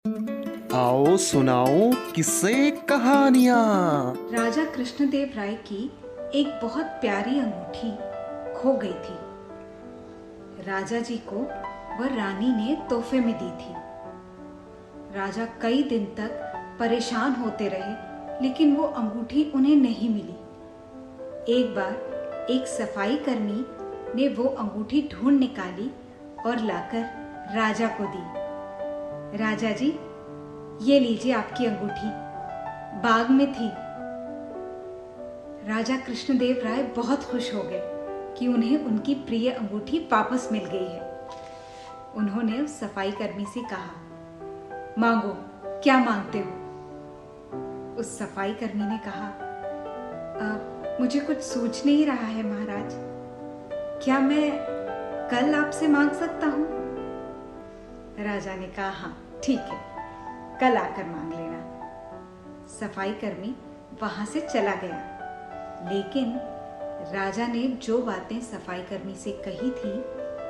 आओ सुनाओ किस्से कहानियाँ। राजा कृष्णदेव राय की एक बहुत प्यारी अंगूठी खो गई थी। राजा जी को वह रानी ने तोहफे में दी थी। राजा कई दिन तक परेशान होते रहे, लेकिन वो अंगूठी उन्हें नहीं मिली। एक बार एक सफाई कर्मी ने वो अंगूठी ढूंढ निकाली और लाकर राजा को दी। राजा जी, ये लीजिए आपकी अंगूठी, बाग में थी। राजा कृष्णदेव राय बहुत खुश हो गए कि उन्हें उनकी प्रिय अंगूठी वापस मिल गई है। उन्होंने उस सफाई कर्मी से कहा, मांगो, क्या मांगते हो? उस सफाई कर्मी ने कहा, मुझे कुछ सूझ नहीं रहा है महाराज, क्या मैं कल आपसे मांग सकता हूं? राजा ने कहा, हाँ ठीक है, कल आकर मांग लेना। सफाई कर्मी वहां से चला गया, लेकिन राजा ने जो बातें सफाई कर्मी से कही थी,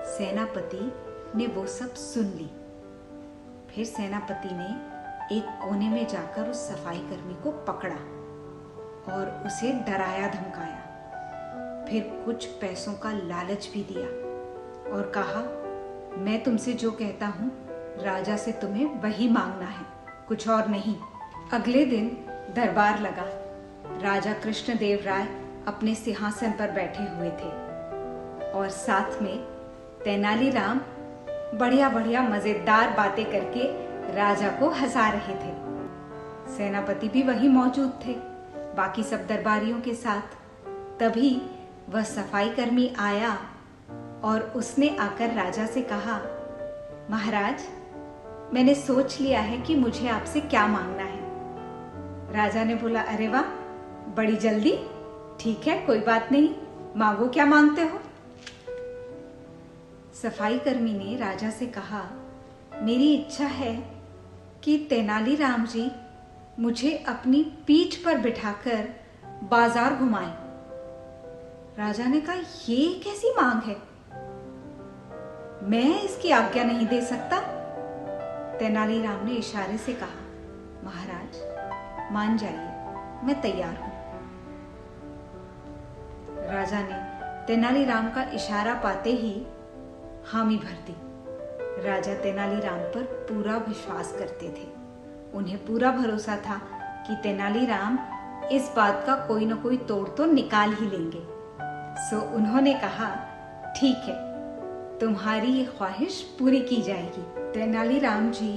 सेनापति ने वो सब सुन ली। फिर सेनापति ने एक कोने में जाकर उस सफाई कर्मी को पकड़ा और उसे डराया धमकाया। फिर कुछ पैसों का लालच भी दिया और कहा, मैं तुमसे जो कहता हूं, राजा से तुम्हें वही मांगना है, कुछ और नहीं। अगले दिन दरबार लगा। राजा कृष्णदेव राय अपने सिंहासन पर बैठे हुए थे और साथ में तेनालीराम बढ़िया बढ़िया मजेदार बातें करके राजा को हंसा रहे थे। सेनापति भी वहीं मौजूद थे, बाकी सब दरबारियों के साथ। तभी वह सफाई कर्मी आया और उसने आकर राजा से कहा, महाराज, मैंने सोच लिया है कि मुझे आपसे क्या मांगना है। राजा ने बोला, अरे वाह, बड़ी जल्दी, ठीक है, कोई बात नहीं, मांगो, क्या मांगते हो? सफाई कर्मी ने राजा से कहा, मेरी इच्छा है कि तेनालीराम जी मुझे अपनी पीठ पर बिठाकर बाजार घुमाएं। राजा ने कहा, ये कैसी मांग है, मैं इसकी आज्ञा नहीं दे सकता। तेनालीराम ने इशारे से कहा, महाराज मान जाइए, मैं तैयार हूं। राजा ने तेनालीराम का इशारा पाते ही हामी भर दी। राजा तेनालीराम पर पूरा विश्वास करते थे। उन्हें पूरा भरोसा था कि तेनालीराम इस बात का कोई न कोई तोड़ तो निकाल ही लेंगे। सो उन्होंने कहा, ठीक है, तुम्हारी ये ख्वाहिश पूरी की जाएगी। तेनालीराम जी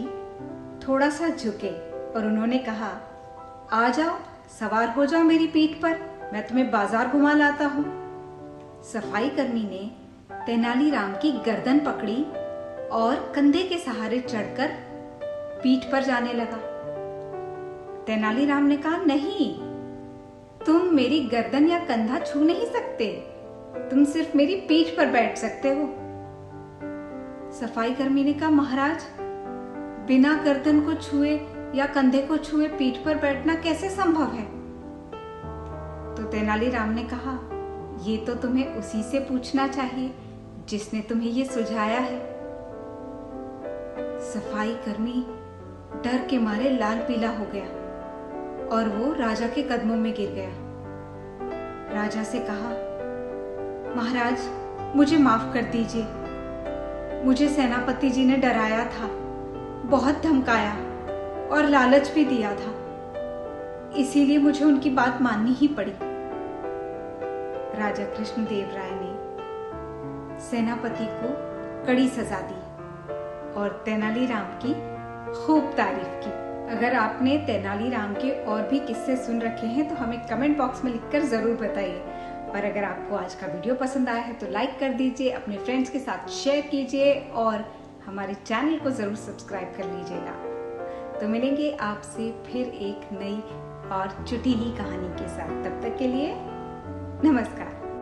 थोड़ा सा झुके और उन्होंने कहा, आ जाओ, सवार हो जाओ मेरी पीठ पर, मैं तुम्हें बाजार घुमा लाता हूं। सफाई कर्मी ने तेनालीराम की गर्दन पकड़ी और कंधे के सहारे चढ़कर पीठ पर जाने लगा। तेनालीराम ने कहा, नहीं, तुम मेरी गर्दन या कंधा छू नहीं सकते, तुम सिर्फ मेरी पीठ पर बैठ सकते हो। सफाई कर्मी ने कहा, महाराज, बिना गर्दन को छुए या कंधे को छुए पीठ पर बैठना कैसे संभव है? तो तेनालीराम ने कहा, ये तो तुम्हें उसी से पूछना चाहिए जिसने तुम्हें ये सुझाया है। सफाई कर्मी डर के मारे लाल पीला हो गया और वो राजा के कदमों में गिर गया। राजा से कहा, महाराज, मुझे माफ कर दीजिए, मुझे सेनापति जी ने डराया था, बहुत धमकाया और लालच भी दिया था, इसीलिए मुझे उनकी बात माननी ही पड़ी। राजा कृष्णदेव राय ने सेनापति को कड़ी सजा दी और तेनालीराम की खूब तारीफ की। अगर आपने तेनालीराम के और भी किस्से सुन रखे हैं तो हमें कमेंट बॉक्स में लिखकर जरूर बताइए। और अगर आपको आज का वीडियो पसंद आया है तो लाइक कर दीजिए, अपने फ्रेंड्स के साथ शेयर कीजिए और हमारे चैनल को जरूर सब्सक्राइब कर लीजिएगा। तो मिलेंगे आपसे फिर एक नई और चुटीली कहानी के साथ। तब तक के लिए नमस्कार।